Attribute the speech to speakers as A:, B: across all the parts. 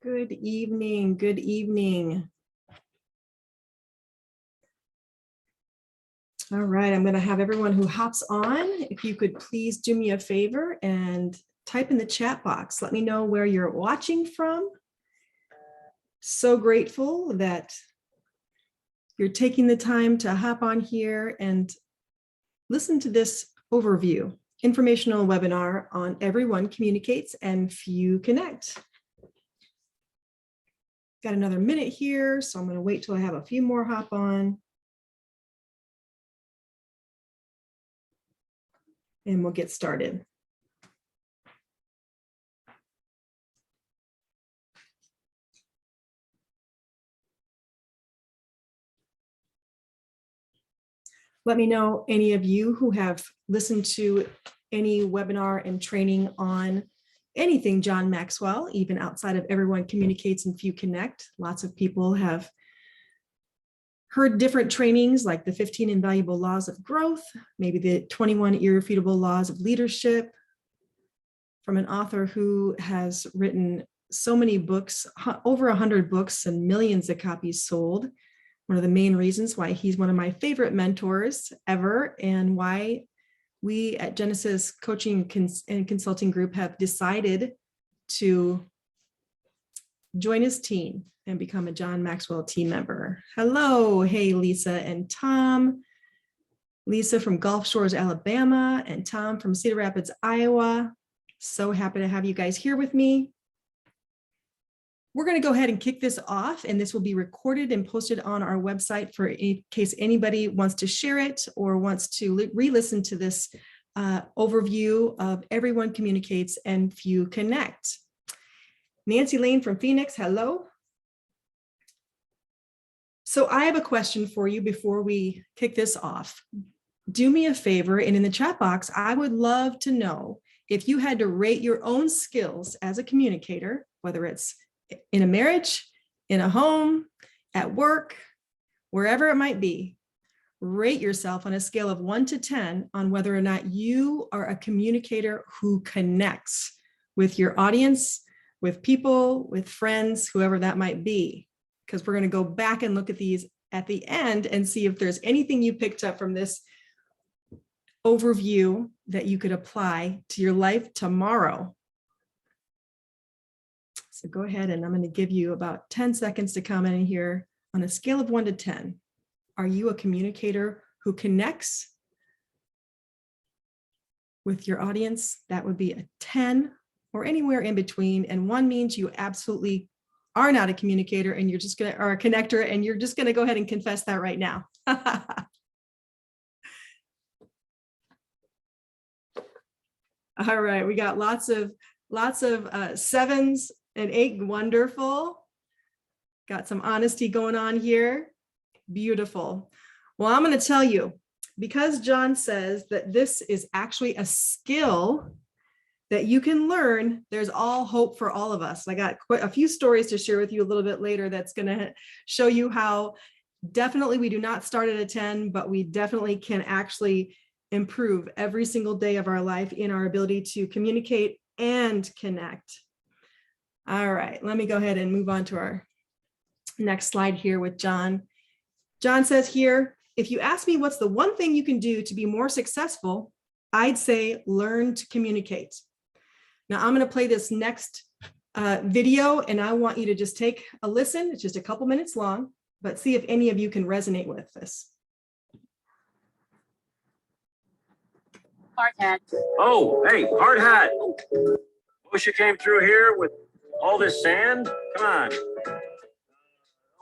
A: Good evening. Good evening. All right, I'm going to have everyone who hops on, if you could please do me a favor and type in the chat box. Let me know where you're watching from. So grateful that you're taking the time to hop on here and listen to this overview, informational webinar on Everyone Communicates and Few Connect. Got another minute here, so I'm going to wait till I have a few more hop on. And we'll get started. Let me know any of you who have listened to any webinar and training on anything John Maxwell, even outside of Everyone Communicates and Few Connect. Lots of people have heard different trainings like the 15 Invaluable Laws of Growth, maybe the 21 Irrefutable Laws of Leadership, from an author who has written so many books, over 100 books and millions of copies sold. One of the main reasons why he's one of my favorite mentors ever, and why we at Genesis Coaching and Consulting Group have decided to join his team and become a John Maxwell team member. Hello, hey Lisa and Tom. Lisa from Gulf Shores, Alabama, and Tom from Cedar Rapids, Iowa. So happy to have you guys here with me. We're going to go ahead and kick this off, and this will be recorded and posted on our website for in case anybody wants to share it or wants to re-listen to this overview of Everyone Communicates and Few Connect. Nancy Lane from Phoenix, hello. So I have a question for you before we kick this off. Do me a favor, and in the chat box, I would love to know if you had to rate your own skills as a communicator, whether it's in a marriage, in a home, at work, wherever it might be, rate yourself on a scale of 1 to 10 on whether or not you are a communicator who connects with your audience, with people, with friends, whoever that might be. Because we're going to go back and look at these at the end and see if there's anything you picked up from this overview that you could apply to your life tomorrow. So go ahead, and I'm going to give you about 10 seconds to comment in here. On a scale of 1 to 10, are you a communicator who connects with your audience? That would be a 10 or anywhere in between. And 1 means you absolutely are not a communicator and you're just going to, or a connector, and you're just going to go ahead and confess that right now. All right, we got lots of 7s and 8, wonderful. Got some honesty going on here. Beautiful. Well, I'm going to tell you, because John says that this is actually a skill that you can learn, there's all hope for all of us. I got quite a few stories to share with you a little bit later that's going to show you how definitely we do not start at a 10, but we definitely can actually improve every single day of our life in our ability to communicate and connect. All right, let me go ahead and move on to our next slide here with John. John says here, if you ask me what's the one thing you can do to be more successful, I'd say learn to communicate. Now I'm going to play this next video, and I want you to just take a listen. It's just a couple minutes long, but see if any of you can resonate with this.
B: Hard hat.
C: Oh, hey, hard hat. Wish you came through here with all this sand. Come on.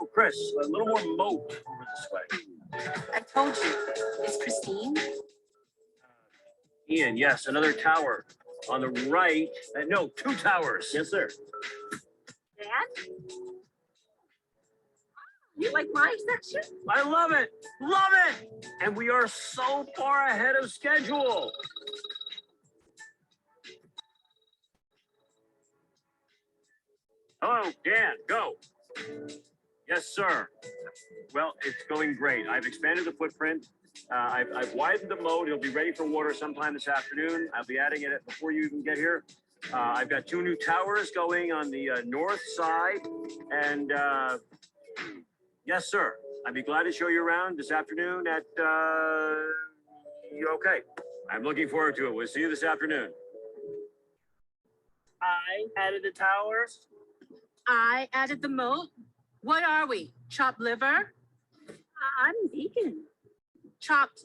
C: Oh, Chris, a little more moat over this way.
B: I told you. It's Christine.
C: Ian, yes, another tower. On the right, no, 2 towers. Yes, sir.
B: Dad? You like my section?
C: I love it. Love it. And we are so far ahead of schedule. Hello, Dan, go. Yes, sir. Well, it's going great. I've expanded the footprint. I've widened the moat. It'll be ready for water sometime this afternoon. I'll be adding it before you even get here. I've got 2 new towers going on the north side. And yes, sir. I'd be glad to show you around this afternoon at, okay. I'm looking forward to it. We'll see you this afternoon.
D: I added the towers.
B: I added the moat. What are we? Chopped liver? I'm vegan. Chopped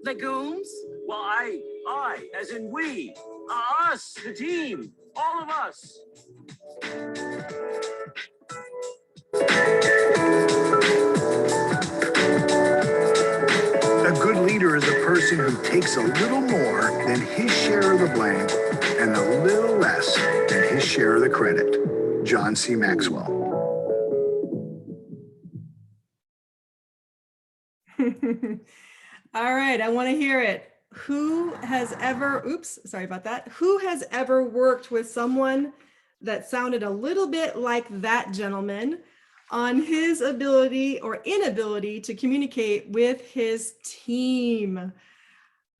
B: legumes?
C: Well, I, as in we, us, the team, all of us.
E: A good leader is a person who takes a little more than his share of the blame and a little less than his share of the credit. John C. Maxwell.
A: All right, I want to hear it. Who has ever, oops, sorry about that. Who has ever worked with someone that sounded a little bit like that gentleman on his ability or inability to communicate with his team?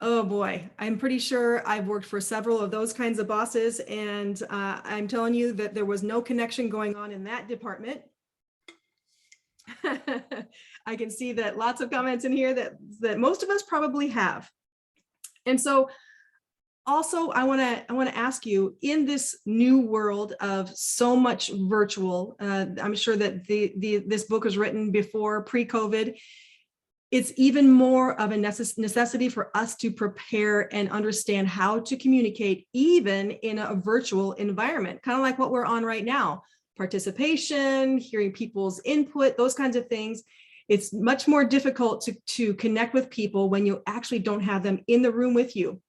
A: Oh boy, I'm pretty sure I've worked for several of those kinds of bosses, and I'm telling you that there was no connection going on in that department. I can see that lots of comments in here that most of us probably have. And so also I want to ask you, in this new world of so much virtual, I'm sure that this book was written before pre-COVID. It's even more of a necessity for us to prepare and understand how to communicate even in a virtual environment, kind of like what we're on right now. Participation, hearing people's input, those kinds of things. It's much more difficult to connect with people when you actually don't have them in the room with you.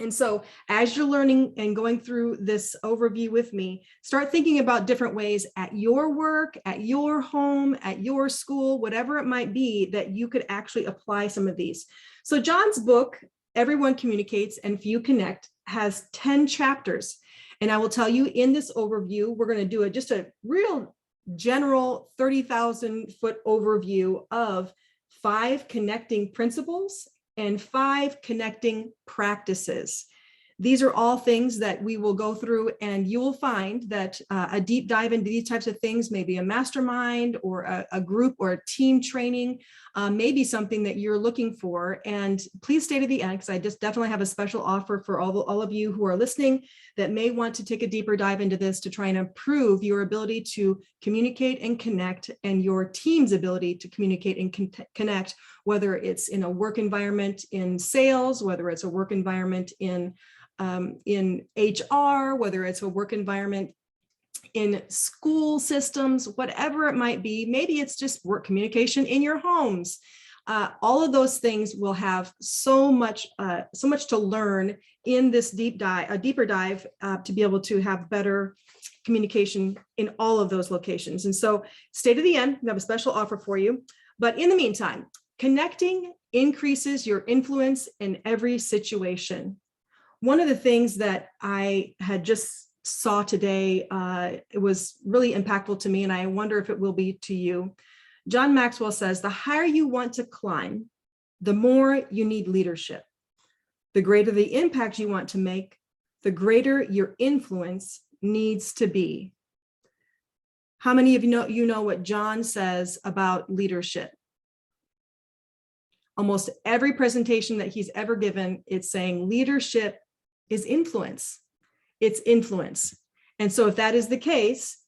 A: And so as you're learning and going through this overview with me, start thinking about different ways at your work, at your home, at your school, whatever it might be, that you could actually apply some of these. So John's book, Everyone Communicates and Few Connect, has 10 chapters. And I will tell you in this overview, we're going to do just a real general 30,000-foot overview of 5 connecting principles and 5 connecting practices. These are all things that we will go through, and you will find that a deep dive into these types of things, maybe a mastermind or a group or a team training, may be something that you're looking for. And please stay to the end, because I just definitely have a special offer for all of you who are listening that may want to take a deeper dive into this to try and improve your ability to communicate and connect, and your team's ability to communicate and connect, whether it's in a work environment in sales, whether it's a work environment in HR, whether it's a work environment in school systems, whatever it might be. Maybe it's just work communication in your homes. All of those things will have so much to learn in this deeper dive to be able to have better communication in all of those locations. And so stay to the end. We have a special offer for you. But in the meantime, connecting increases your influence in every situation. One of the things that I had just saw today, it was really impactful to me, and I wonder if it will be to you. John Maxwell says, the higher you want to climb, the more you need leadership. The greater the impact you want to make, the greater your influence needs to be. How many of you know what John says about leadership? Almost every presentation that he's ever given, it's saying leadership is influence. It's influence. And so if that is the case,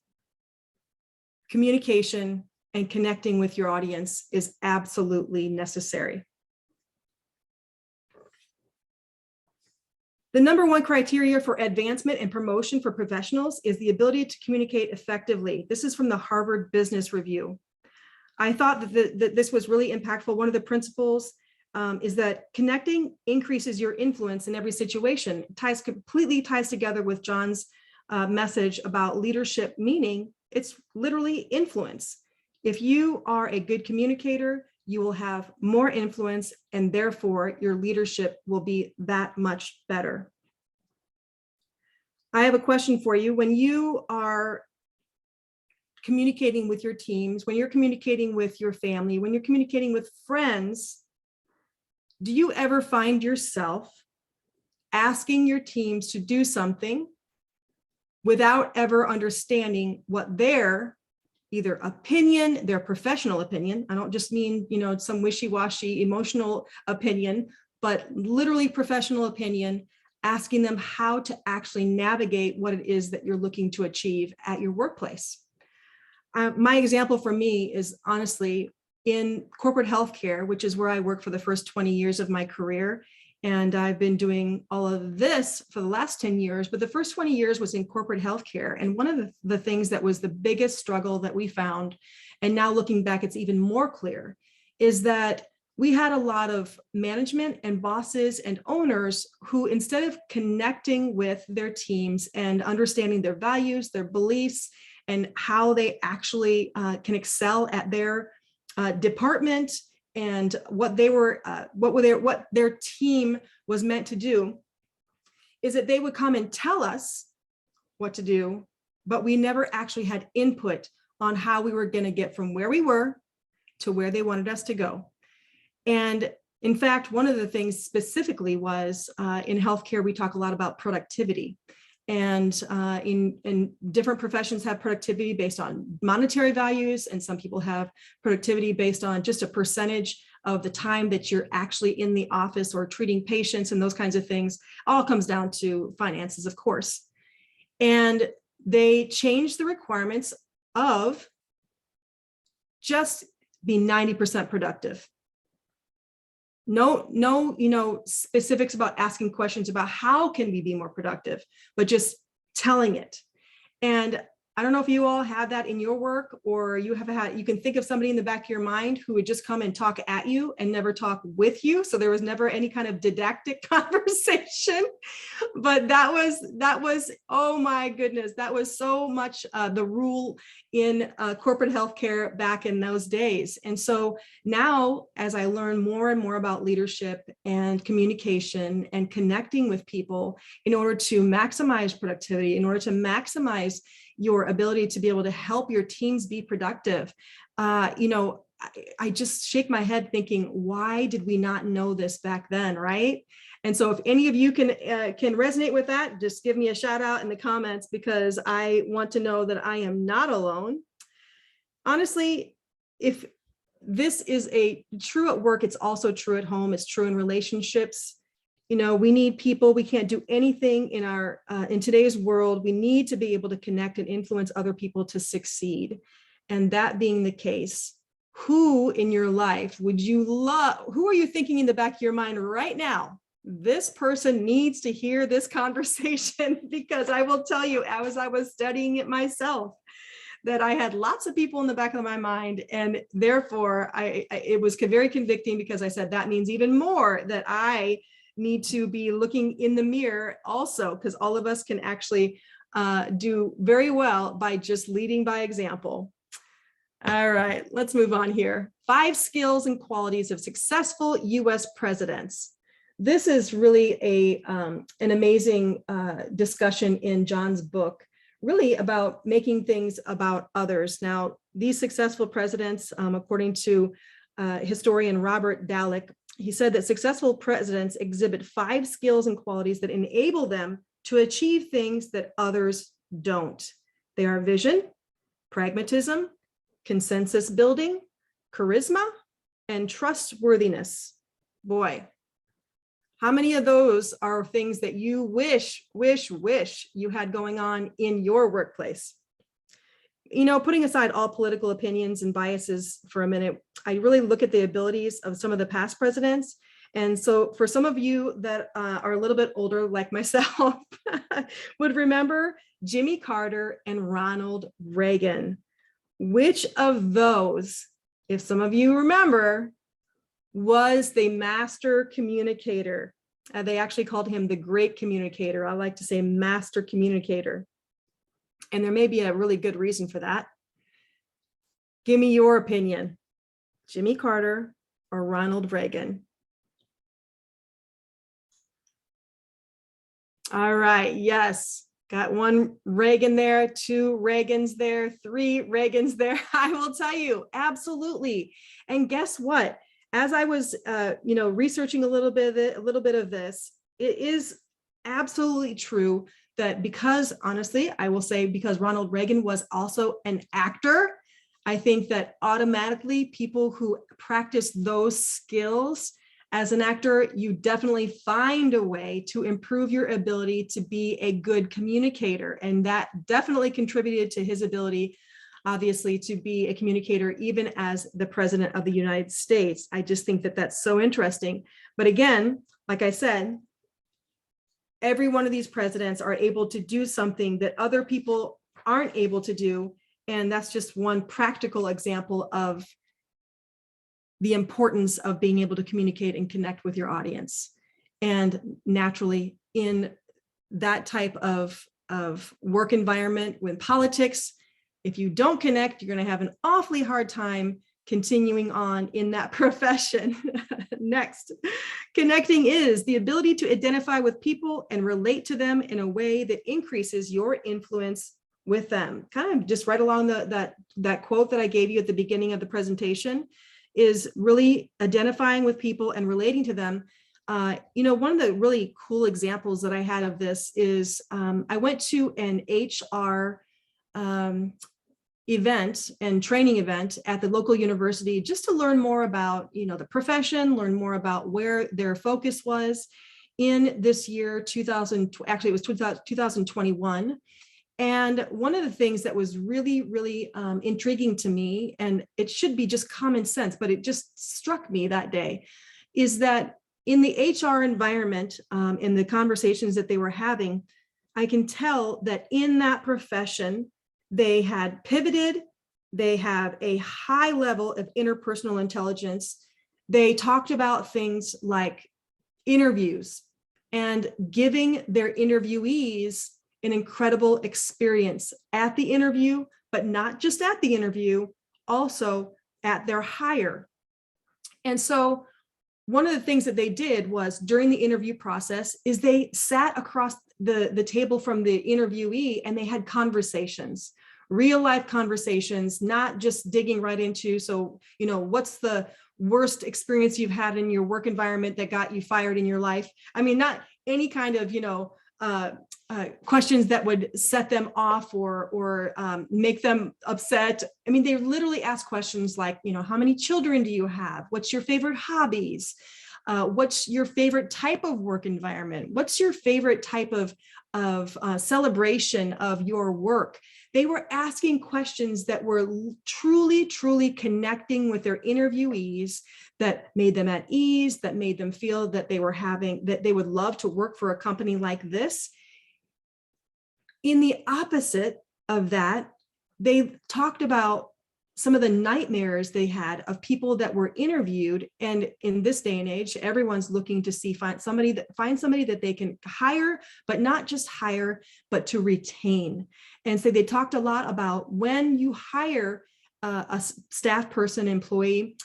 A: communication and connecting with your audience is absolutely necessary. The number one criteria for advancement and promotion for professionals is the ability to communicate effectively. This is from the Harvard Business Review. I thought that this was really impactful. One of the principles is that connecting increases your influence in every situation. It completely ties together with John's message about leadership, meaning it's literally influence. If you are a good communicator, you will have more influence, and therefore your leadership will be that much better. I have a question for you. When you are communicating with your teams, when you're communicating with your family, when you're communicating with friends, do you ever find yourself asking your teams to do something without ever understanding what their either opinion, their professional opinion, I don't just mean, some wishy-washy emotional opinion, but literally professional opinion, asking them how to actually navigate what it is that you're looking to achieve at your workplace. My example for me is honestly in corporate healthcare, which is where I worked for the first 20 years of my career. And I've been doing all of this for the last 10 years, but the first 20 years was in corporate healthcare. And one of the things that was the biggest struggle that we found, and now looking back, it's even more clear, is that we had a lot of management and bosses and owners who, instead of connecting with their teams and understanding their values, their beliefs, and how they actually can excel at their department and what their team was meant to do, is that they would come and tell us what to do, but we never actually had input on how we were going to get from where we were to where they wanted us to go. And in fact, one of the things specifically was in healthcare, we talk a lot about productivity. And in different professions have productivity based on monetary values, and some people have productivity based on just a percentage of the time that you're actually in the office or treating patients and those kinds of things. All comes down to finances, of course. And they changed the requirements of just be 90% productive. No, specifics about asking questions about how can we be more productive, but just telling it. And I don't know if you all have that in your work, or you can think of somebody in the back of your mind who would just come and talk at you and never talk with you. So there was never any kind of didactic conversation, but that was, oh my goodness, that was so much the rule in corporate healthcare back in those days. And so now, as I learn more and more about leadership and communication and connecting with people in order to maximize productivity, in order to maximize your ability to be able to help your teams be productive, I just shake my head thinking, why did we not know this back then, right? And so if any of you can resonate with that, just give me a shout out in the comments, because I want to know that I am not alone. Honestly, if this is true at work, it's also true at home. It's true in relationships. We need people. We can't do anything in today's world. We need to be able to connect and influence other people to succeed. And that being the case, who in your life would you love? Who are you thinking in the back of your mind right now? This person needs to hear this conversation, because I will tell you, as I was studying it myself, that I had lots of people in the back of my mind, and therefore it was very convicting, because I said that means even more that I need to be looking in the mirror also, because all of us can actually do very well by just leading by example. All right, let's move on here. 5 skills and qualities of successful U.S. presidents. This is really an amazing discussion in John's book, really about making things about others. Now, these successful presidents, according to historian Robert Dallek, he said that successful presidents exhibit 5 skills and qualities that enable them to achieve things that others don't. They are vision, pragmatism, consensus building, charisma, and trustworthiness. Boy, how many of those are things that you wish you had going on in your workplace? Putting aside all political opinions and biases for a minute, I really look at the abilities of some of the past presidents. And so for some of you that are a little bit older, like myself, would remember Jimmy Carter and Ronald Reagan. Which of those, if some of you remember, was the master communicator? They actually called him the great communicator. I like to say master communicator. And there may be a really good reason for that. Give me your opinion. Jimmy Carter or Ronald Reagan? All right, yes. Got 1 Reagan there, 2 Reagans there, 3 Reagans there. I will tell you, absolutely. And guess what? As I was, researching a little bit of this, it is absolutely true that because, honestly, I will say, because Ronald Reagan was also an actor, I think that automatically people who practice those skills as an actor, you definitely find a way to improve your ability to be a good communicator. And that definitely contributed to his ability, obviously, to be a communicator, even as the president of the United States. I just think that that's so interesting. But again, like I said, every one of these presidents are able to do something that other people aren't able to do. And that's just one practical example of the importance of being able to communicate and connect with your audience. And naturally, in that type of work environment with politics, if you don't connect, you're going to have an awfully hard time continuing on in that profession. Next, connecting is the ability to identify with people and relate to them in a way that increases your influence with them. Kind of just right along that quote that I gave you at the beginning of the presentation is really identifying with people and relating to them. One of the really cool examples that I had of this is I went to an HR event and training event at the local university just to learn more about, the profession, learn more about where their focus was in this year, 2021. And one of the things that was really, really intriguing to me, and it should be just common sense, but it just struck me that day, is that in the HR environment, in the conversations that they were having, I can tell that in that profession, they had pivoted, they have a high level of interpersonal intelligence. They talked about things like interviews and giving their interviewees an incredible experience at the interview, but not just at the interview, also at their hire. And so one of the things that they did was during the interview process is they sat across the table from the interviewee and they had conversations, real life conversations, not just digging right into, what's the worst experience you've had in your work environment that got you fired in your life? I mean, not any kind of, questions that would set them off or make them upset. I mean, they literally ask questions like, how many children do you have? What's your favorite hobbies? What's your favorite type of work environment? What's your favorite type of celebration of your work? They were asking questions that were truly, truly connecting with their interviewees, that made them at ease, that made them feel that that they would love to work for a company like this. In the opposite of that, they talked about some of the nightmares they had of people that were interviewed. And in this day and age, everyone's looking to find somebody that they can hire, but not just hire, but to retain. And so they talked a lot about when you hire a staff person, employee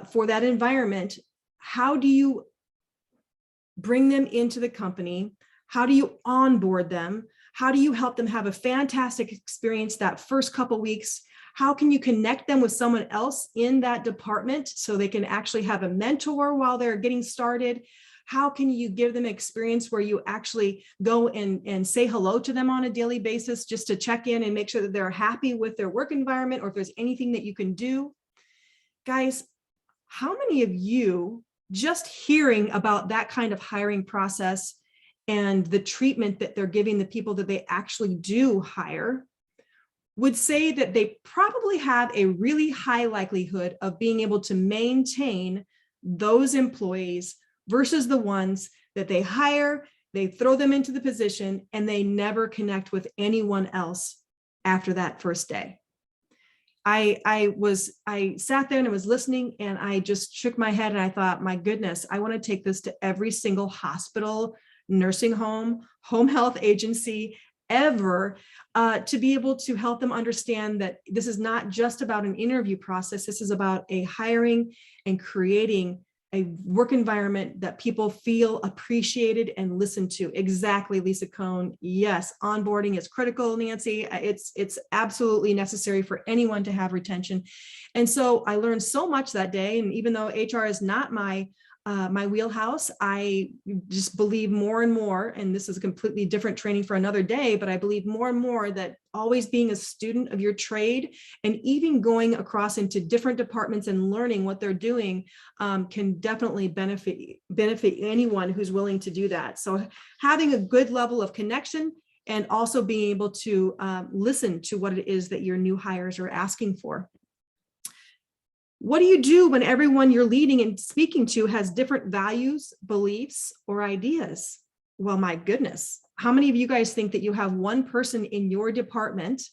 A: for that environment, how do you bring them into the company? How do you onboard them? How do you help them have a fantastic experience that first couple weeks? How can you connect them with someone else in that department so they can actually have a mentor while they're getting started? How can you give them an experience where you actually go and say hello to them on a daily basis just to check in and make sure that they're happy with their work environment, or if there's anything that you can do? Guys, how many of you, just hearing about that kind of hiring process and the treatment that they're giving the people that they actually do hire, would say that they probably have a really high likelihood of being able to maintain those employees versus the ones that they hire, they throw them into the position, and they never connect with anyone else after that first day? I sat there and I was listening, and I just shook my head and I thought, my goodness, I want to take this to every single hospital, nursing home, home health agency ever, to be able to help them understand that this is not just about an interview process. This is about a hiring and creating a work environment that people feel appreciated and listened to. Exactly, Lisa Cohn. Yes, onboarding is critical, Nancy. It's absolutely necessary for anyone to have retention. And so I learned so much that day. And even though HR is not my my wheelhouse. I just believe more and more, and this is a completely different training for another day, but I believe more and more that always being a student of your trade and even going across into different departments and learning what they're doing can definitely benefit anyone who's willing to do that. So having a good level of connection and also being able to listen to what it is that your new hires are asking for. What do you do when everyone you're leading and speaking to has different values, beliefs, or ideas? Well, my goodness, how many of you guys think that you have one person in your department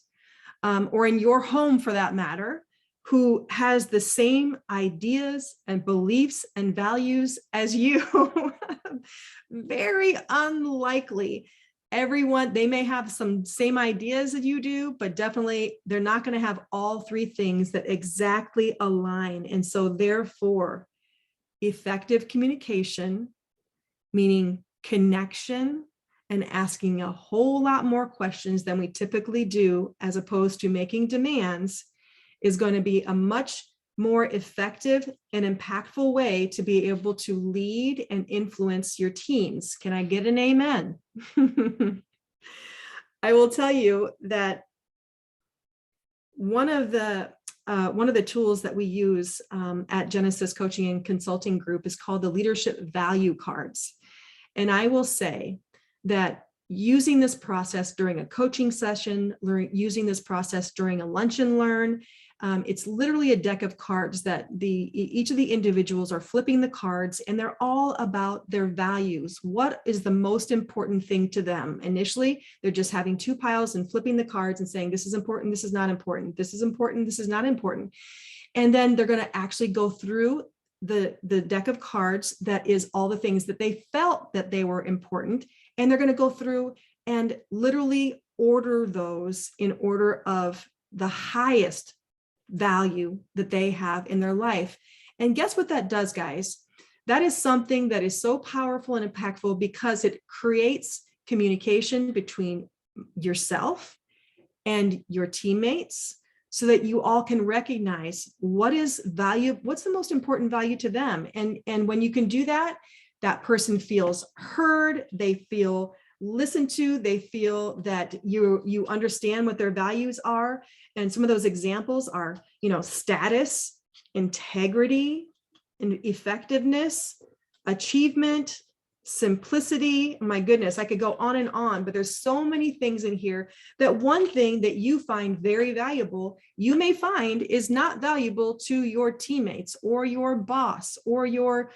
A: or in your home for that matter, who has the same ideas and beliefs and values as you? Very unlikely. Everyone, they may have some same ideas that you do, but definitely they're not going to have all three things that exactly align. And so therefore, effective communication, meaning connection and asking a whole lot more questions than we typically do, as opposed to making demands, is going to be a much more effective and impactful way to be able to lead and influence your teams. Can I get an amen? I will tell you that one of the tools that we use at Genesis Coaching and Consulting Group is called the Leadership Value Cards. And I will say that using this process during a coaching session, using this process during a lunch and learn, it's literally a deck of cards that each of the individuals are flipping the cards, and they're all about their values. What is the most important thing to them? Initially, they're just having two piles and flipping the cards and saying, this is important, this is not important, this is important, this is not important. And then they're going to actually go through the deck of cards that is all the things that they felt that they were important. And they're going to go through and literally order those in order of the highest value that they have in their life. And guess what that does, guys? That is something that is so powerful and impactful because it creates communication between yourself and your teammates so that you all can recognize what is value, what's the most important value to them. And when you can do that, that person feels heard, they feel listened to, they feel that you understand what their values are. And some of those examples are, status, integrity, and effectiveness, achievement, simplicity. My goodness, I could go on, but there's so many things in here that one thing that you find very valuable, you may find is not valuable to your teammates or your boss or your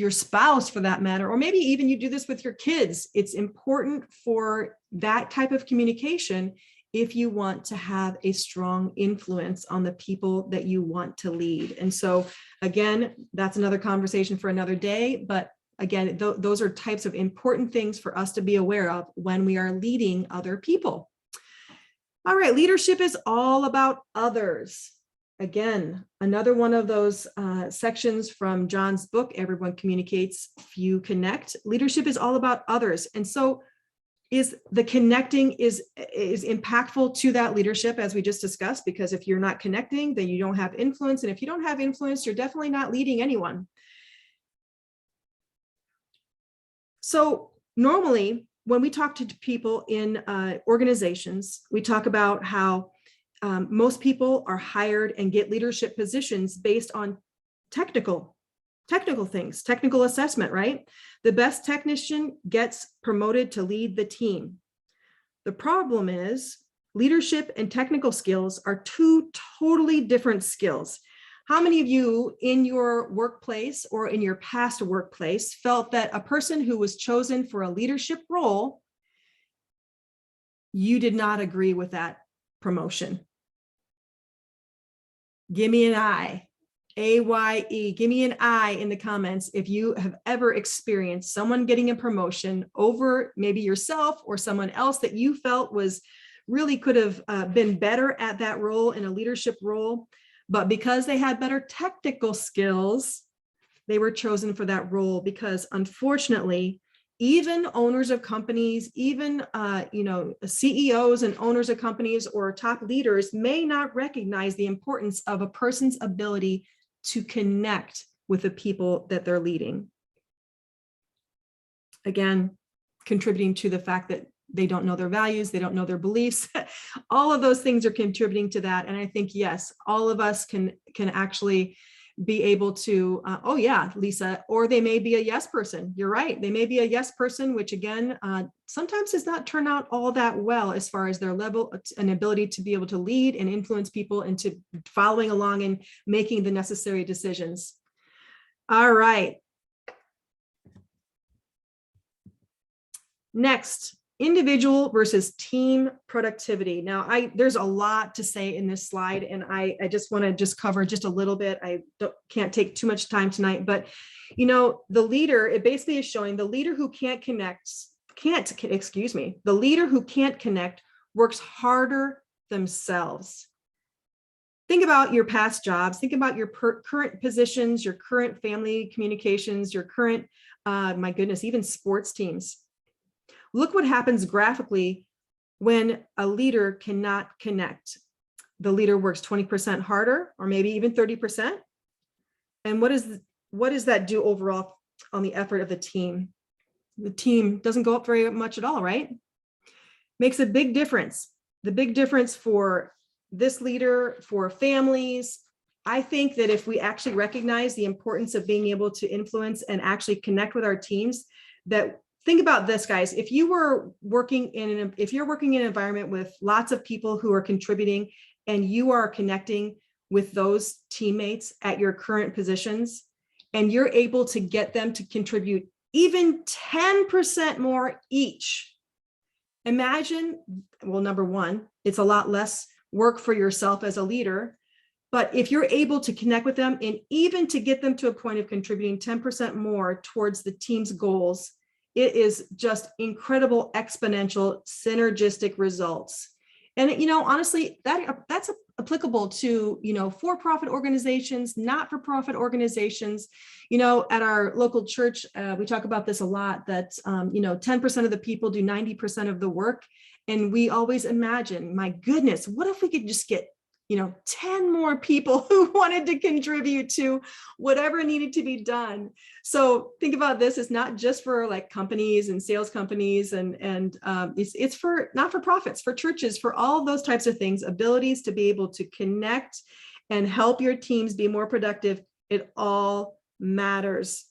A: spouse for that matter, or maybe even you do this with your kids. It's important for that type of communication if you want to have a strong influence on the people that you want to lead. And so again, that's another conversation for another day. But again, those are types of important things for us to be aware of when we are leading other people. All right, leadership is all about others. Again, another one of those sections from John's book, Everyone Communicates, Few Connect. Leadership is all about others. And so is the connecting is impactful to that leadership, as we just discussed, because if you're not connecting, then you don't have influence. And if you don't have influence, you're definitely not leading anyone. So normally, when we talk to people in organizations, we talk about how most people are hired and get leadership positions based on technical things, technical assessment, right? The best technician gets promoted to lead the team. The problem is leadership and technical skills are two totally different skills. How many of you in your workplace or in your past workplace felt that a person who was chosen for a leadership role, you did not agree with that promotion? Give me an I, AYE, give me an I in the comments if you have ever experienced someone getting a promotion over maybe yourself or someone else that you felt was really could have been better at that role in a leadership role, but because they had better technical skills, they were chosen for that role. Because unfortunately, even owners of companies, even CEOs and owners of companies or top leaders may not recognize the importance of a person's ability to connect with the people that they're leading. Again, contributing to the fact that they don't know their values, they don't know their beliefs. All of those things are contributing to that. And I think, yes, all of us can actually be able to, oh yeah, Lisa, or they may be a yes person. You're right. They may be a yes person, which again, sometimes does not turn out all that well as far as their level and ability to be able to lead and influence people into following along and making the necessary decisions. All right. Next, individual versus team productivity. Now, there's a lot to say in this slide, and I just want to just cover just a little bit. I can't take too much time tonight, but you know, the leader, it basically is showing the leader who the leader who can't connect works harder themselves. Think about your past jobs. Think about your current positions, your current family communications, your current, my goodness, even sports teams. Look what happens graphically when a leader cannot connect. The leader works 20% harder, or maybe even 30%. And what does that do overall on the effort of the team? The team doesn't go up very much at all, right? Makes a big difference. The big difference for this leader, for families. I think that if we actually recognize the importance of being able to influence and actually connect with our teams, that think about this, guys. If you're working in an environment with lots of people who are contributing and you are connecting with those teammates at your current positions, and you're able to get them to contribute even 10% more each, imagine, well, number one, it's a lot less work for yourself as a leader. But if you're able to connect with them and even to get them to a point of contributing 10% more towards the team's goals, it is just incredible, exponential, synergistic results. And, you know, honestly, that's applicable to, you know, for-profit organizations, not-for-profit organizations. You know, at our local church, we talk about this a lot, that, you know, 10% of the people do 90% of the work. And we always imagine, my goodness, what if we could just get, you know, 10 more people who wanted to contribute to whatever needed to be done. So think about this. It's not just for like companies and sales companies and it's for not-for-profits, for churches, for all those types of things, abilities to be able to connect and help your teams be more productive. It all matters.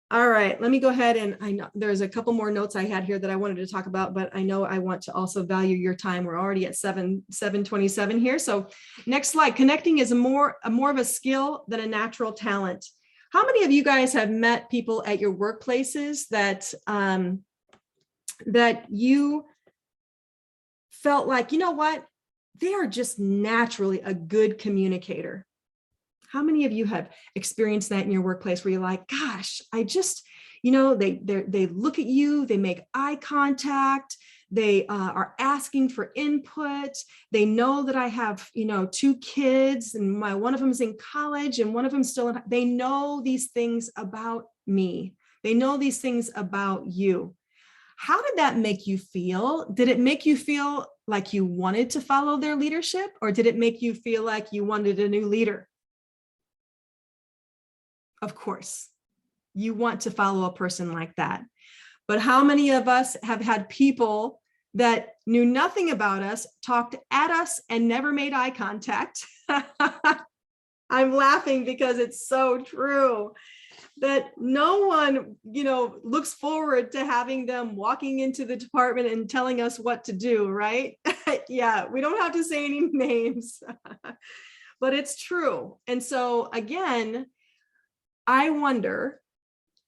A: All right, let me go ahead, and I know there's a couple more notes I had here that I wanted to talk about, but I know I want to also value your time. We're already at 7:27 here. So next slide. Connecting is more of a skill than a natural talent. How many of you guys have met people at your workplaces that that you felt like, you know what, they are just naturally a good communicator? How many of you have experienced that in your workplace where you're like, gosh, I just, you know, they look at you, they make eye contact, they are asking for input. They know that I have, you know, 2 kids and one of them is in college and one of them still in, they know these things about me. They know these things about you. How did that make you feel? Did it make you feel like you wanted to follow their leadership, or did it make you feel like you wanted a new leader? Of course, you want to follow a person like that. But how many of us have had people that knew nothing about us, talked at us, and never made eye contact? I'm laughing because it's so true that no one, you know, looks forward to having them walking into the department and telling us what to do, right? Yeah, we don't have to say any names, but it's true. And so again, I wonder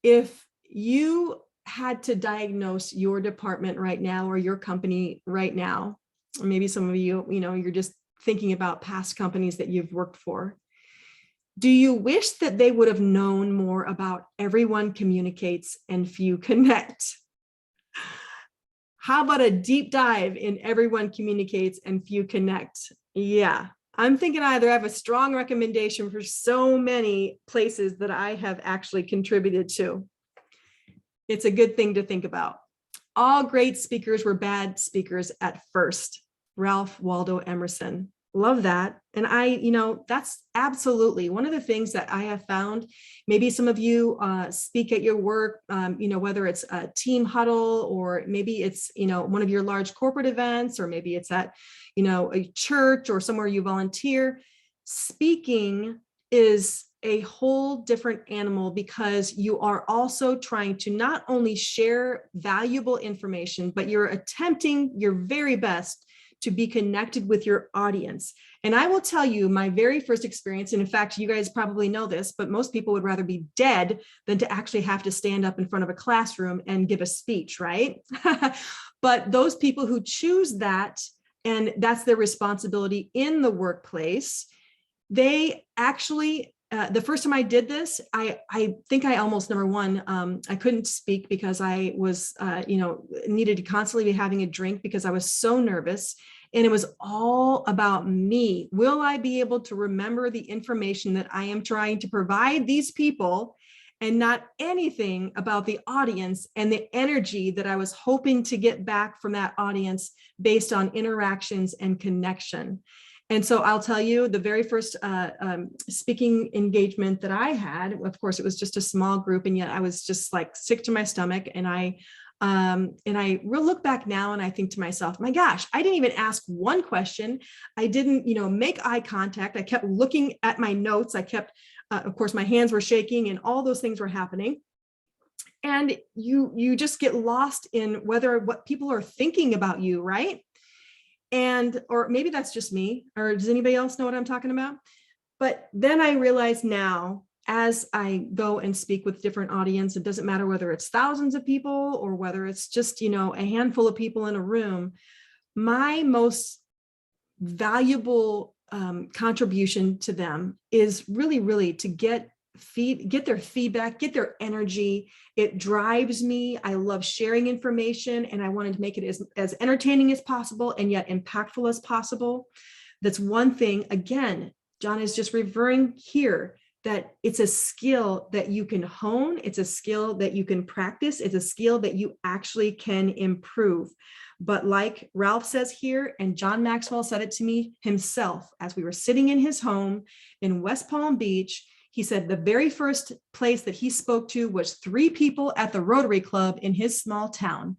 A: if you had to diagnose your department right now or your company right now, or maybe some of you, you know, you're just thinking about past companies that you've worked for. Do you wish that they would have known more about everyone communicates and few connect? How about a deep dive in everyone communicates and few connect? Yeah. I'm thinking either I have a strong recommendation for so many places that I have actually contributed to. It's a good thing to think about. All great speakers were bad speakers at first. Ralph Waldo Emerson. Love that. And that's absolutely one of the things that I have found. Maybe some of you speak at your work, whether it's a team huddle, or maybe it's, one of your large corporate events, or maybe it's at, a church or somewhere you volunteer. Speaking is a whole different animal, because you are also trying to not only share valuable information, but you're attempting your very best to be connected with your audience. And I will tell you my very first experience, and in fact, you guys probably know this, but most people would rather be dead than to actually have to stand up in front of a classroom and give a speech, right? But those people who choose that, and that's their responsibility in the workplace, they actually, the first time I did this, I think I almost, number one, I couldn't speak because I was, needed to constantly be having a drink because I was so nervous. And it was all about me. Will I be able to remember the information that I am trying to provide these people, and not anything about the audience and the energy that I was hoping to get back from that audience based on interactions and connection? And so I'll tell you, the very first speaking engagement that I had, of course, it was just a small group, and yet I was just like sick to my stomach. And I will look back now and I think to myself, my gosh, I didn't even ask one question. I didn't, make eye contact. I kept looking at my notes. I kept, of course, my hands were shaking and all those things were happening. And you just get lost in what people are thinking about you, right? And, or maybe that's just me, or does anybody else know what I'm talking about? But then I realize now, as I go and speak with different audience, it doesn't matter whether it's thousands of people or whether it's just, a handful of people in a room, my most valuable contribution to them is really to get their feedback, get their energy. It drives me. I love sharing information, and I wanted to make it as entertaining as possible and yet impactful as possible. That's one thing. Again, John is just referring here that it's a skill that you can hone. It's a skill that you can practice. It's a skill that you actually can improve. But like Ralph says here, and John Maxwell said it to me himself as we were sitting in his home in West Palm Beach, he said the very first place that he spoke to was 3 people at the Rotary Club in his small town.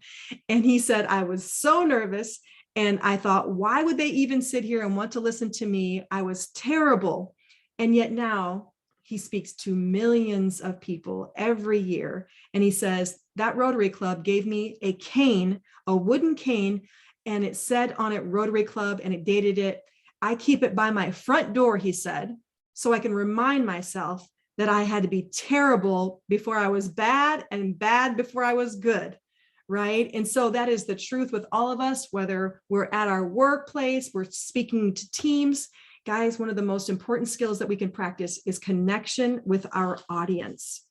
A: And he said, I was so nervous. And I thought, why would they even sit here and want to listen to me? I was terrible. And yet now he speaks to millions of people every year. And he says, that Rotary Club gave me a cane, a wooden cane, and it said on it Rotary Club, and it dated it. I keep it by my front door, he said, so I can remind myself that I had to be terrible before I was bad, and bad before I was good, right? And so that is the truth with all of us, whether we're at our workplace, we're speaking to teams. Guys, one of the most important skills that we can practice is connection with our audience.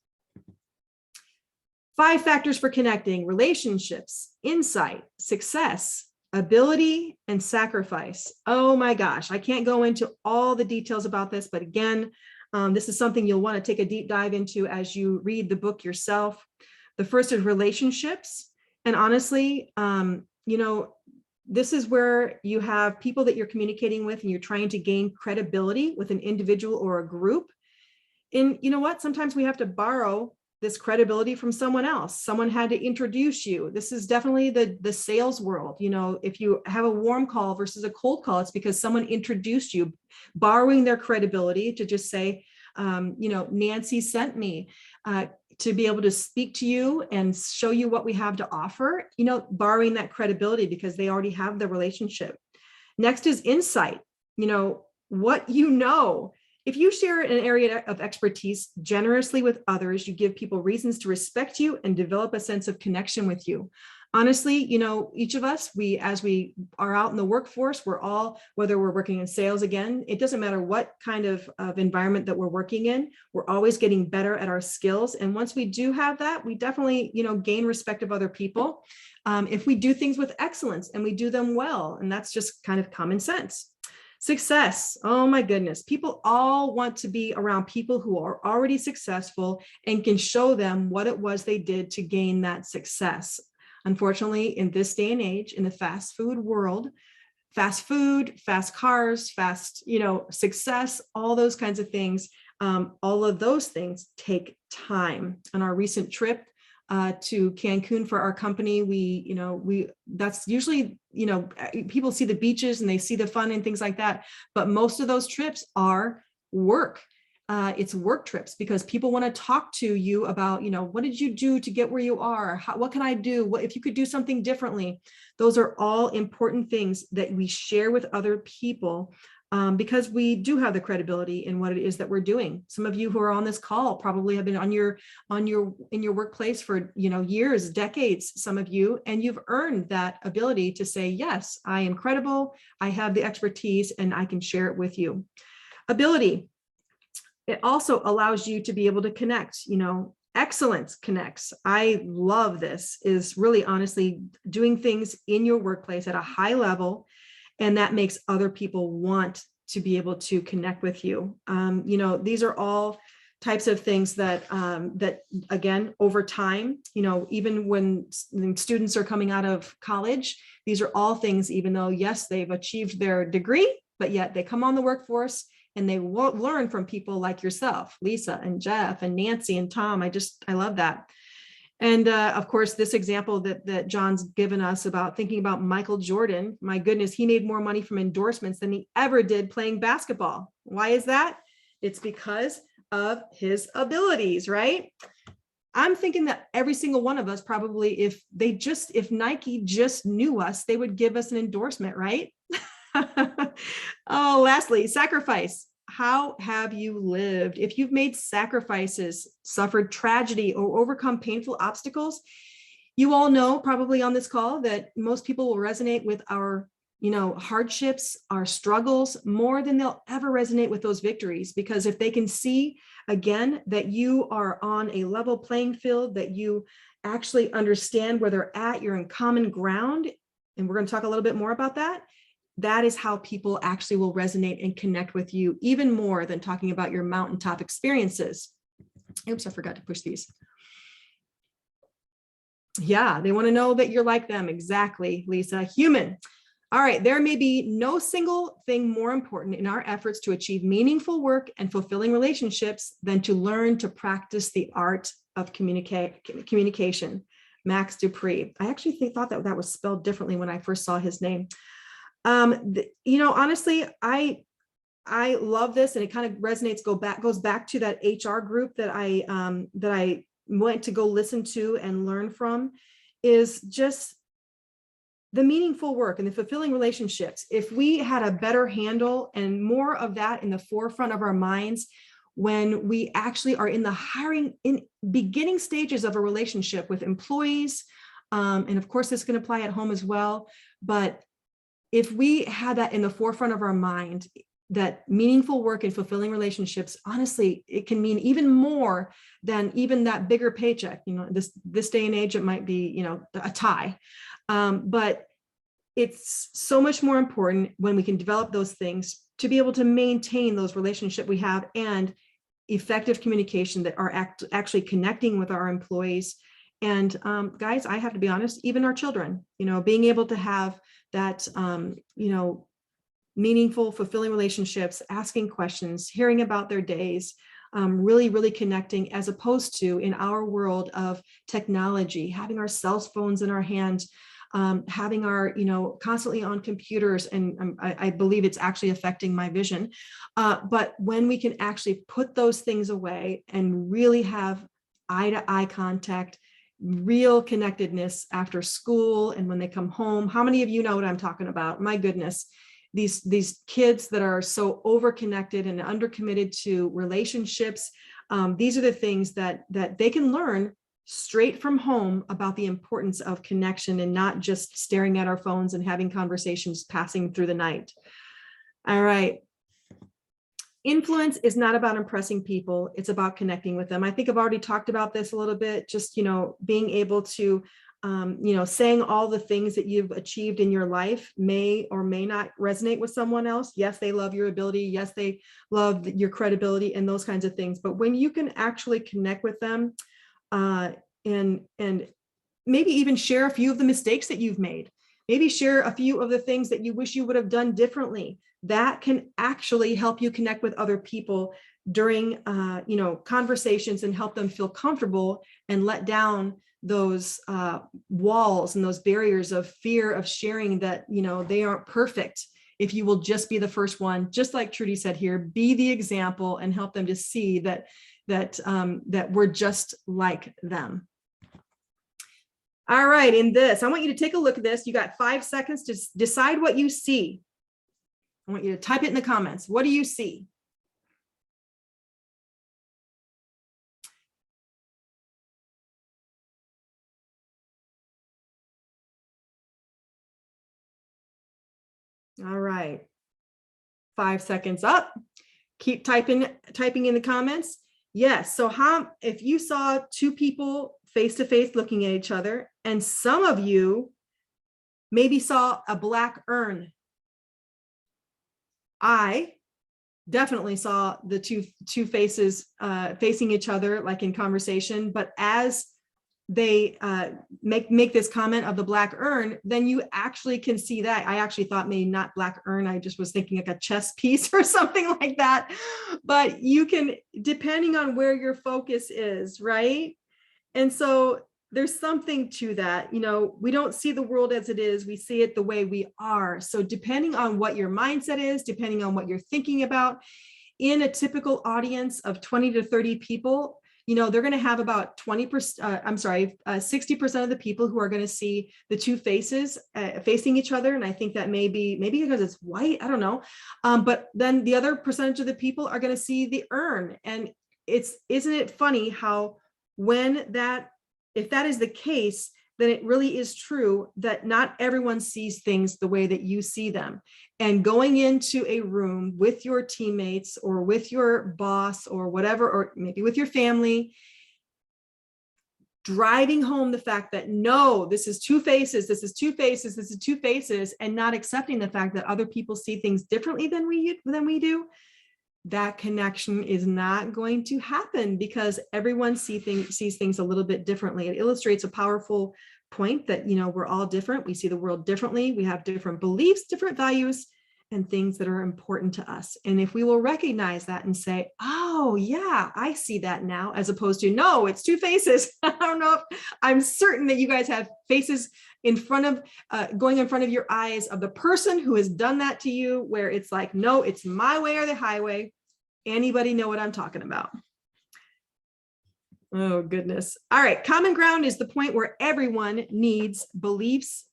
A: 5 factors for connecting: relationships, insight, success, ability, and sacrifice. Oh my gosh, I can't go into all the details about this, but again, this is something you'll want to take a deep dive into as you read the book yourself. The first is relationships. And honestly, this is where you have people that you're communicating with and you're trying to gain credibility with an individual or a group. And you know what? Sometimes we have to borrow this credibility from someone else. Someone had to introduce you. This is definitely the sales world. If you have a warm call versus a cold call, it's because someone introduced you, borrowing their credibility to just say, Nancy sent me to be able to speak to you and show you what we have to offer, borrowing that credibility because they already have the relationship. Next is insight, what you know. If you share an area of expertise generously with others, you give people reasons to respect you and develop a sense of connection with you. Honestly, each of us, as we are out in the workforce, we're all, whether we're working in sales, again, it doesn't matter what kind of environment that we're working in, we're always getting better at our skills. And once we do have that, we definitely, gain respect of other people. If we do things with excellence and we do them well, and that's just kind of common sense. Success. Oh my goodness. People all want to be around people who are already successful and can show them what it was they did to gain that success. Unfortunately, in this day and age, in the fast food world, fast food, fast cars, fast, success, all those kinds of things. All of those things take time. On our recent trip to Cancun for our company, that's usually, people see the beaches and they see the fun and things like that. But most of those trips are work. It's work trips because people want to talk to you about, what did you do to get where you are? What can I do? What if you could do something differently? Those are all important things that we share with other people because we do have the credibility in what it is that we're doing. Some of you who are on this call probably have been in your workplace for years, decades, some of you, and you've earned that ability to say, yes, I am credible, I have the expertise, and I can share it with you. Ability. It also allows you to be able to connect, excellence connects. I love this, is really honestly doing things in your workplace at a high level. And that makes other people want to be able to connect with you. These are all types of things that again, over time, even when students are coming out of college, these are all things, even though, yes, they've achieved their degree, but yet they come on the workforce and they won't learn from people like yourself, Lisa and Jeff and Nancy and Tom. I love that. And of course, this example that John's given us about thinking about Michael Jordan, my goodness, he made more money from endorsements than he ever did playing basketball. Why is that? It's because of his abilities, right? I'm thinking that every single one of us probably, if Nike just knew us, they would give us an endorsement, right? Oh, lastly, sacrifice. How have you lived? If you've made sacrifices, suffered tragedy, or overcome painful obstacles, you all know probably on this call that most people will resonate with our, hardships, our struggles more than they'll ever resonate with those victories. Because if they can see again that you are on a level playing field, that you actually understand where they're at, you're in common ground, and we're going to talk a little bit more about that. That is how people actually will resonate and connect with you even more than talking about your mountaintop experiences. Oops, I forgot to push these. Yeah, they want to know that you're like them. Exactly, Lisa. Human. All right, there may be no single thing more important in our efforts to achieve meaningful work and fulfilling relationships than to learn to practice the art of communication. Max Dupree. I actually thought that was spelled differently when I first saw his name. Honestly, I love this, and it kind of resonates, goes back to that HR group that I went to go listen to and learn from, is just the meaningful work and the fulfilling relationships. If we had a better handle and more of that in the forefront of our minds, when we actually are in the beginning stages of a relationship with employees, and of course this can apply at home as well, but if we had that in the forefront of our mind, that meaningful work and fulfilling relationships, honestly, it can mean even more than even that bigger paycheck. This day and age, it might be, a tie. But it's so much more important when we can develop those things to be able to maintain those relationships we have and effective communication that are actually connecting with our employees. And guys, I have to be honest, even our children, being able to have that, meaningful, fulfilling relationships, asking questions, hearing about their days, really, really connecting, as opposed to in our world of technology, having our cell phones in our hands, having our, constantly on computers. And I believe it's actually affecting my vision. But when we can actually put those things away and really have eye-to-eye contact, real connectedness after school and when they come home. How many of you know what I'm talking about? My goodness, these kids that are so over-connected and undercommitted to relationships, these are the things that they can learn straight from home about the importance of connection and not just staring at our phones and having conversations passing through the night. All right. Influence is not about impressing people. It's about connecting with them. I think I've already talked about this a little bit, just, being able to, saying all the things that you've achieved in your life may or may not resonate with someone else. Yes, they love your ability. Yes, they love your credibility and those kinds of things. But when you can actually connect with them and maybe even share a few of the mistakes that you've made, Maybe share a few of the things that you wish you would have done differently. That can actually help you connect with other people during conversations and help them feel comfortable and let down those walls and those barriers of fear of sharing that, they aren't perfect. If you will just be the first one, just like Trudy said here, be the example and help them to see that we're just like them. All right, in this, I want you to take a look at this. You got 5 seconds to decide what you see. I want you to type it in the comments. What do you see? All right, 5 seconds up. Keep typing in the comments. Yes, so if you saw 2 people face to face looking at each other, and some of you maybe saw a black urn. I definitely saw the two faces facing each other, like in conversation, but as they make this comment of the black urn, then you actually can see that. I actually thought maybe not black urn. I just was thinking like a chess piece or something like that. But you can, depending on where your focus is, right? And so there's something to that. We don't see the world as it is. We see it the way we are. So depending on what your mindset is, depending on what you're thinking about, in a typical audience of 20 to 30 people, they're going to have about 60% of the people who are going to see the 2 faces facing each other. And I think that maybe because it's white, I don't know. But then the other percentage of the people are going to see the urn. And isn't it funny how if that is the case, then it really is true that not everyone sees things the way that you see them. And going into a room with your teammates or with your boss or whatever, or maybe with your family, driving home the fact that no, this is 2 faces, this is 2 faces, this is 2 faces, and not accepting the fact that other people see things differently than we do, that connection is not going to happen because everyone sees things a little bit differently. It illustrates a powerful point that, we're all different. We see the world differently. We have different beliefs, different values, and things that are important to us. And if we will recognize that and say, oh yeah, I see that now, as opposed to, no, it's 2 faces. I don't know. I'm certain that you guys have faces in front of, going in front of your eyes of the person who has done that to you, where it's like, no, it's my way or the highway. Anybody know what I'm talking about? Oh, goodness. All right. Common ground is the point where everyone needs beliefs.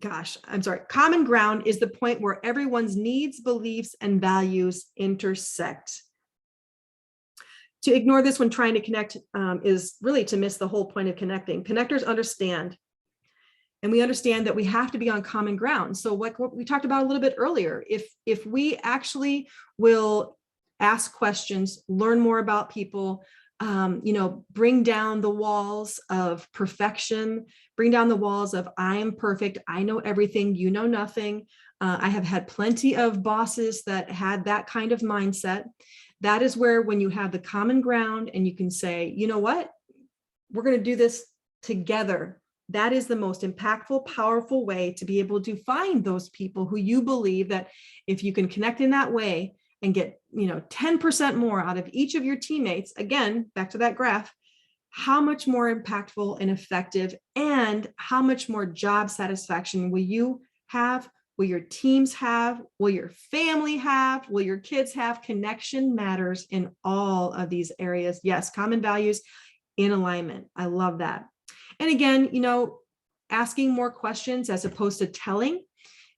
A: Common ground is the point where everyone's needs, beliefs, and values intersect. To ignore this when trying to connect is really to miss the whole point of connecting. Connectors understand. And we understand that we have to be on common ground. So like what we talked about a little bit earlier, if we actually will ask questions, learn more about people, bring down the walls of perfection, bring down the walls of I am perfect, I know everything, you know nothing. I have had plenty of bosses that had that kind of mindset. That is where, when you have the common ground and you can say, you know what, we're going to do this together. That is the most impactful, powerful way to be able to find those people who you believe that if you can connect in that way and get 10% more out of each of your teammates, again, back to that graph, how much more impactful and effective, and how much more job satisfaction will you have, will your teams have, will your family have, will your kids have? Connection matters in all of these areas. Yes, common values in alignment. I love that. And again, asking more questions as opposed to telling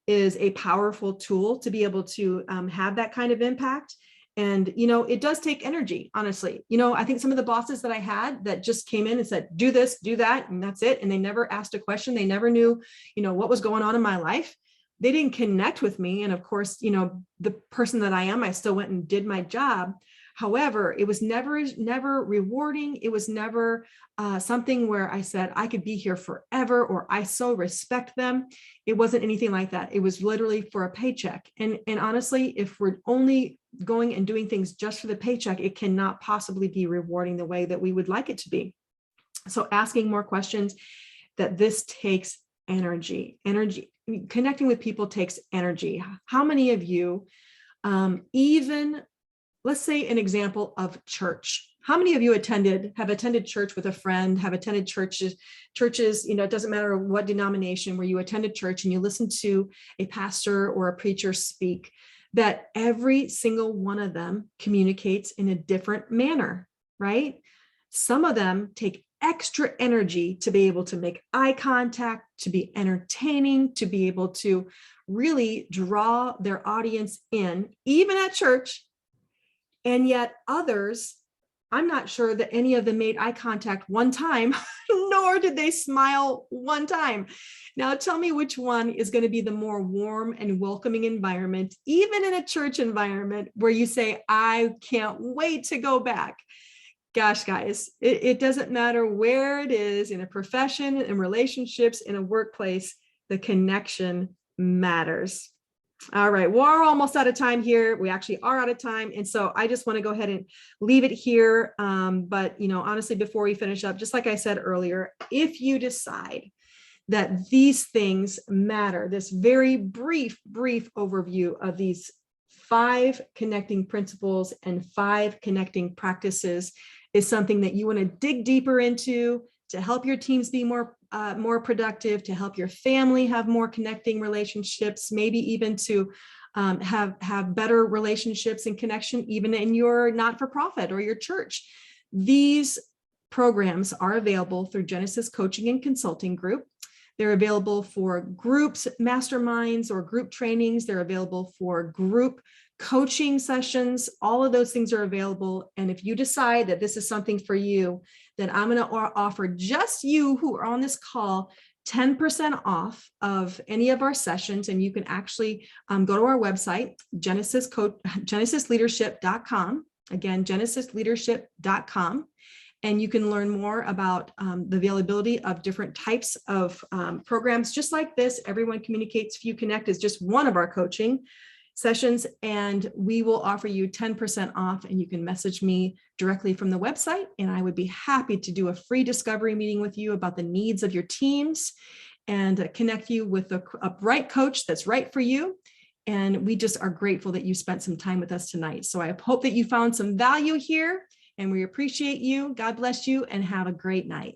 A: is a powerful tool to be able to have that kind of impact. And, it does take energy, honestly. I think some of the bosses that I had that just came in and said, do this, do that, and that's it. And they never asked a question. They never knew, what was going on in my life. They didn't connect with me. And of course, the person that I am, I still went and did my job. However, it was never rewarding. It was never something where I said, I could be here forever, or I so respect them. It wasn't anything like that. It was literally for a paycheck. And honestly, if we're only going and doing things just for the paycheck, it cannot possibly be rewarding the way that we would like it to be. So asking more questions, that this takes energy. Connecting with people takes energy. How many of you, even, let's say an example of church. How many of you have attended church with a friend, have attended churches, it doesn't matter what denomination, where you attended church and you listen to a pastor or a preacher speak, that every single one of them communicates in a different manner, right? Some of them take extra energy to be able to make eye contact, to be entertaining, to be able to really draw their audience in, even at church. And yet others, I'm not sure that any of them made eye contact one time, nor did they smile one time. Now tell me which one is going to be the more warm and welcoming environment, even in a church environment where you say, I can't wait to go back. Gosh, guys, it doesn't matter where it is, in a profession, in relationships, in a workplace, the connection matters. All right, we're almost out of time here. We actually are out of time. And so I just want to go ahead and leave it here. But, honestly, before we finish up, just like I said earlier, if you decide that these things matter, this very brief overview of these 5 connecting principles and 5 connecting practices is something that you want to dig deeper into to help your teams be more productive, to help your family have more connecting relationships, maybe even to have better relationships and connection, even in your not-for-profit or your church. These programs are available through Genesis Coaching and Consulting Group. They're available for groups, masterminds, or group trainings. They're available for group coaching sessions. All of those things are available. And if you decide that this is something for you, then I'm going to offer just you who are on this call 10% off of any of our sessions. And you can actually go to our website, genesisleadership.com. Again, genesisleadership.com. And you can learn more about the availability of different types of programs just like this. Everyone Communicates, Few Connect is just one of our coaching sessions, and we will offer you 10% off, and you can message me directly from the website, and I would be happy to do a free discovery meeting with you about the needs of your teams and connect you with a right coach that's right for you. And we just are grateful that you spent some time with us tonight. So I hope that you found some value here, and we appreciate you. God bless you, and have a great night.